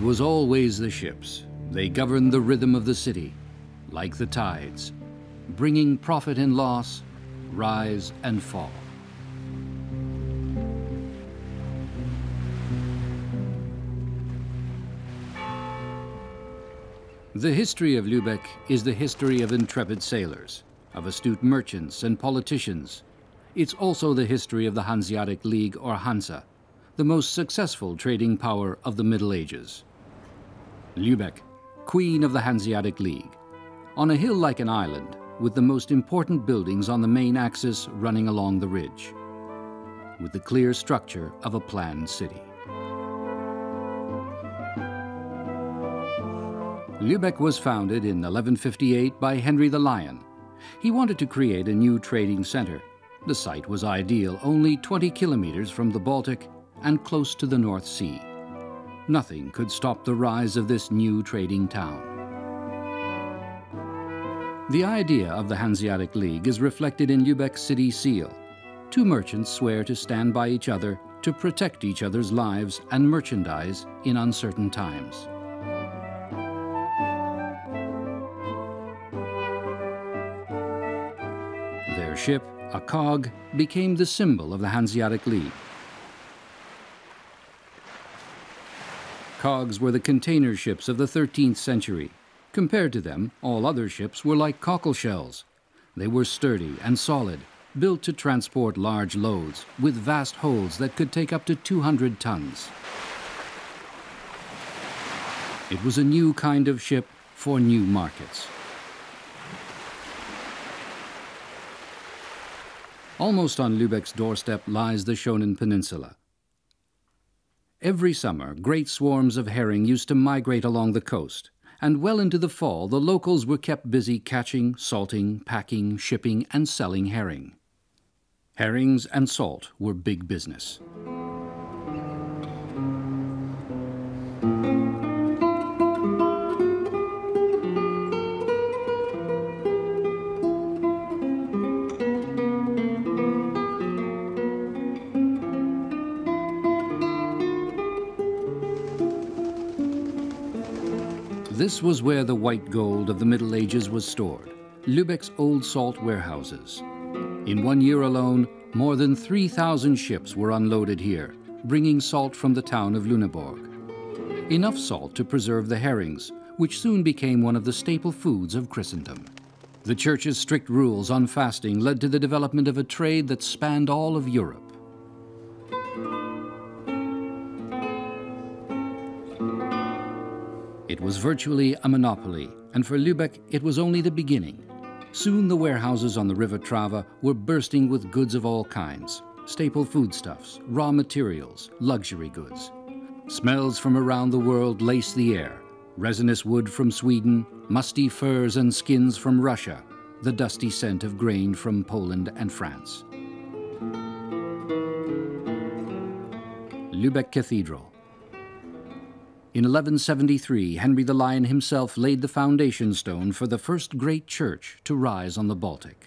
was always the ships. They governed the rhythm of the city, like the tides, bringing profit and loss, rise and fall. The history of Lübeck is the history of intrepid sailors, of astute merchants and politicians. It's also the history of the Hanseatic League, or Hansa, the most successful trading power of the Middle Ages. Lübeck, queen of the Hanseatic League, on a hill like an island, with the most important buildings on the main axis running along the ridge, with the clear structure of a planned city. Lübeck was founded in 1158 by Henry the Lion. He wanted to create a new trading center. The site was ideal, only 20 kilometers from the Baltic and close to the North Sea. Nothing could stop the rise of this new trading town. The idea of the Hanseatic League is reflected in Lübeck's city seal. Two merchants swear to stand by each other to protect each other's lives and merchandise in uncertain times. Their ship, a cog, became the symbol of the Hanseatic League. Cogs were the container ships of the 13th century. Compared to them, all other ships were like cockle shells. They were sturdy and solid, built to transport large loads, with vast holds that could take up to 200 tons. It was a new kind of ship for new markets. Almost on Lübeck's doorstep lies the Schonen Peninsula. Every summer, great swarms of herring used to migrate along the coast, and well into the fall, the locals were kept busy catching, salting, packing, shipping, and selling herring. Herrings and salt were big business. This was where the white gold of the Middle Ages was stored, Lübeck's old salt warehouses. In 1 year alone, more than 3,000 ships were unloaded here, bringing salt from the town of Lüneburg. Enough salt to preserve the herrings, which soon became one of the staple foods of Christendom. The Church's strict rules on fasting led to the development of a trade that spanned all of Europe. It was virtually a monopoly, and for Lübeck it was only the beginning. Soon the warehouses on the River Trava were bursting with goods of all kinds, staple foodstuffs, raw materials, luxury goods. Smells from around the world laced the air, resinous wood from Sweden, musty furs and skins from Russia, the dusty scent of grain from Poland and France. Lübeck Cathedral. In 1173, Henry the Lion himself laid the foundation stone for the first great church to rise on the Baltic.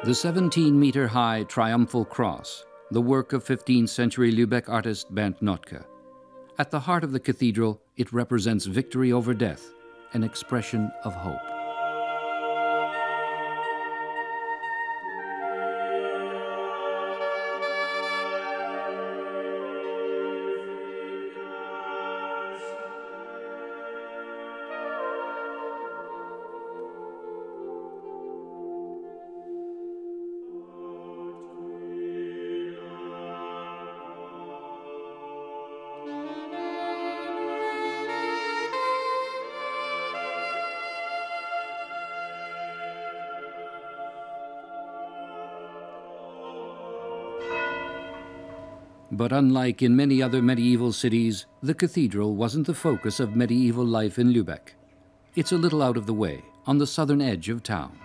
The 17-meter-high triumphal cross, the work of 15th century Lübeck artist Bernd Notke. At the heart of the cathedral, it represents victory over death, an expression of hope. But unlike in many other medieval cities, the cathedral wasn't the focus of medieval life in Lübeck. It's a little out of the way, on the southern edge of town.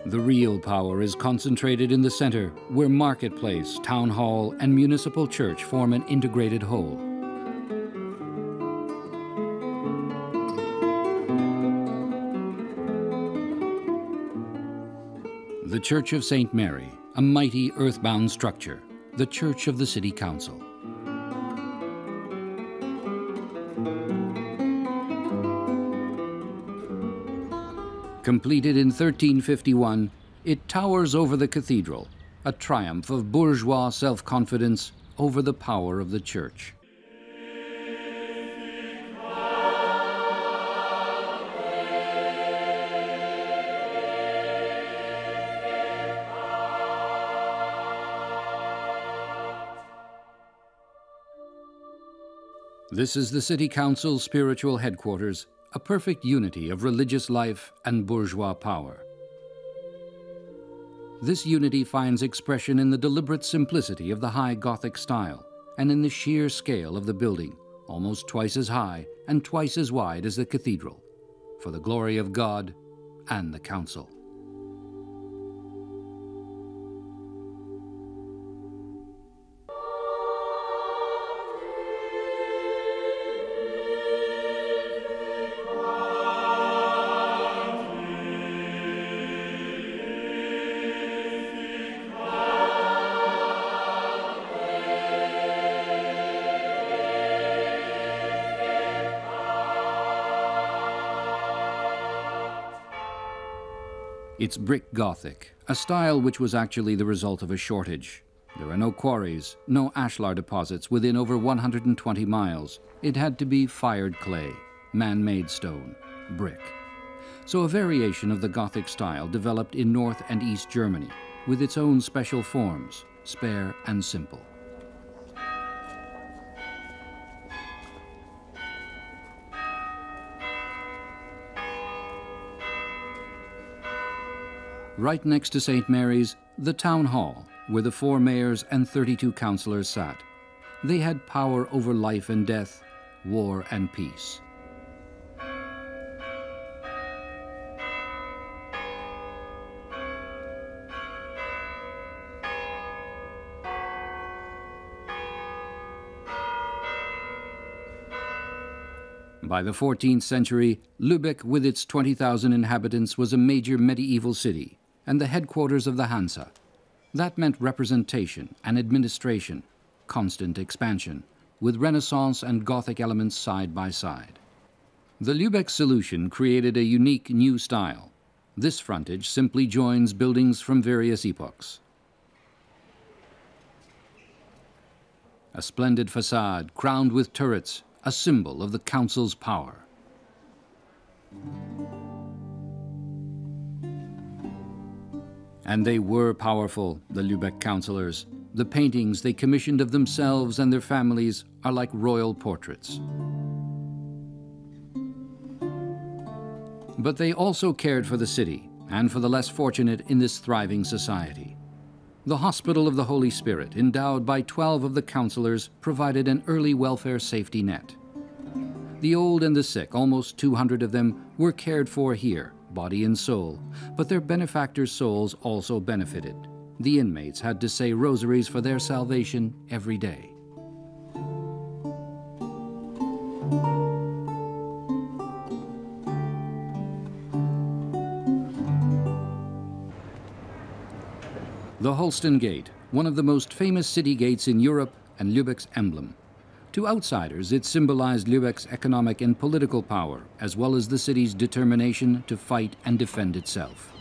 The real power is concentrated in the center, where marketplace, town hall, and municipal church form an integrated whole. The Church of St. Mary, a mighty earthbound structure, the church of the city council. Completed in 1351, it towers over the cathedral, a triumph of bourgeois self-confidence over the power of the church. This is the city council's spiritual headquarters, a perfect unity of religious life and bourgeois power. This unity finds expression in the deliberate simplicity of the high Gothic style and in the sheer scale of the building, almost twice as high and twice as wide as the cathedral, for the glory of God and the council. It's brick Gothic, a style which was actually the result of a shortage. There are no quarries, no ashlar deposits within over 120 miles. It had to be fired clay, man-made stone, brick. So a variation of the Gothic style developed in North and East Germany, with its own special forms, spare and simple. Right next to St. Mary's, the town hall, where the 4 mayors and 32 councillors sat. They had power over life and death, war and peace. By the 14th century, Lübeck, with its 20,000 inhabitants, was a major medieval city and the headquarters of the Hansa. That meant representation and administration, constant expansion, with Renaissance and Gothic elements side by side. The Lübeck solution created a unique new style. This frontage simply joins buildings from various epochs. A splendid facade crowned with turrets, a symbol of the council's power. And they were powerful, the Lübeck councillors. The paintings they commissioned of themselves and their families are like royal portraits. But they also cared for the city and for the less fortunate in this thriving society. The Hospital of the Holy Spirit, endowed by 12 of the councillors, provided an early welfare safety net. The old and the sick, almost 200 of them, were cared for here, body and soul, but their benefactors' souls also benefited. The inmates had to say rosaries for their salvation every day. The Holsten Gate, one of the most famous city gates in Europe and Lübeck's emblem. To outsiders, it symbolized Lübeck's economic and political power, as well as the city's determination to fight and defend itself.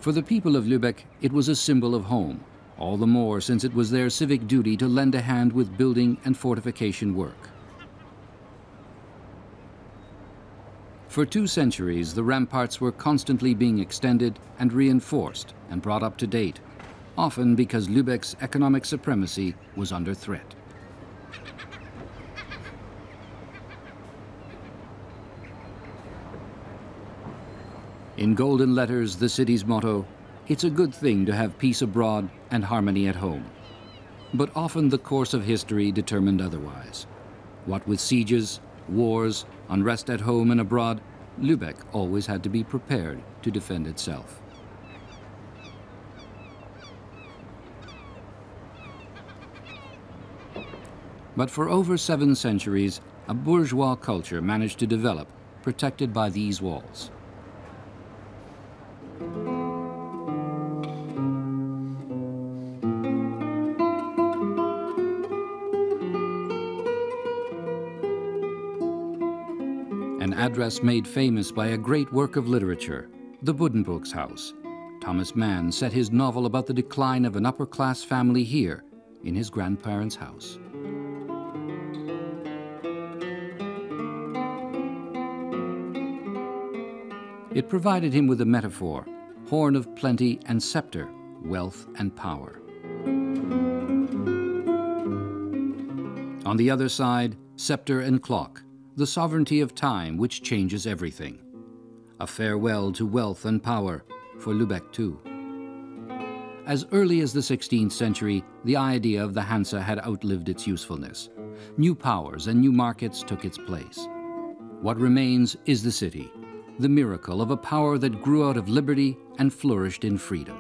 For the people of Lübeck, it was a symbol of home, all the more since it was their civic duty to lend a hand with building and fortification work. For 2 centuries, the ramparts were constantly being extended and reinforced and brought up to date, often because Lübeck's economic supremacy was under threat. In golden letters, the city's motto, "It's a good thing to have peace abroad and harmony at home." But often the course of history determined otherwise. What with sieges, wars, unrest at home and abroad, Lübeck always had to be prepared to defend itself. But for over 7 centuries, a bourgeois culture managed to develop, protected by these walls. An address made famous by a great work of literature, the Buddenbrooks House. Thomas Mann set his novel about the decline of an upper-class family here, in his grandparents' house. It provided him with a metaphor, horn of plenty and scepter, wealth and power. On the other side, scepter and clock, the sovereignty of time which changes everything. A farewell to wealth and power, for Lübeck too. As early as the 16th century, the idea of the Hansa had outlived its usefulness. New powers and new markets took its place. What remains is the city, the miracle of a power that grew out of liberty and flourished in freedom.